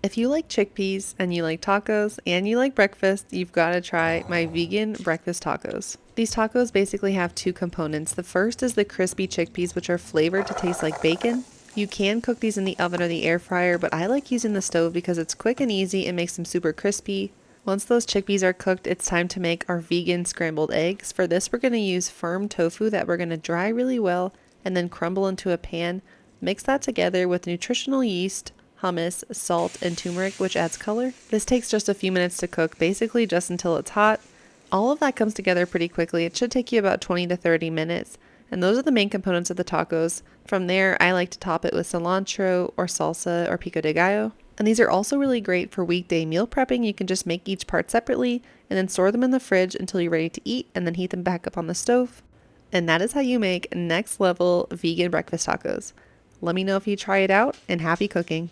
If you like chickpeas and you like tacos and you like breakfast, you've got to try my vegan breakfast tacos. These tacos basically have two components. The first is the crispy chickpeas, which are flavored to taste like bacon. You can cook these in the oven or the air fryer, but I like using the stove because it's quick and easy and makes them super crispy. Once those chickpeas are cooked, it's time to make our vegan scrambled eggs. For this, we're going to use firm tofu that we're going to dry really well and then crumble into a pan. Mix that together with nutritional yeast, hummus, salt, and turmeric, which adds color. This takes just a few minutes to cook, basically just until it's hot. All of that comes together pretty quickly. It should take you about 20 to 30 minutes. And those are the main components of the tacos. From there, I like to top it with cilantro or salsa or pico de gallo. And these are also really great for weekday meal prepping. You can just make each part separately and then store them in the fridge until you're ready to eat and then heat them back up on the stove. And that is how you make next level vegan breakfast tacos. Let me know if you try it out, and happy cooking.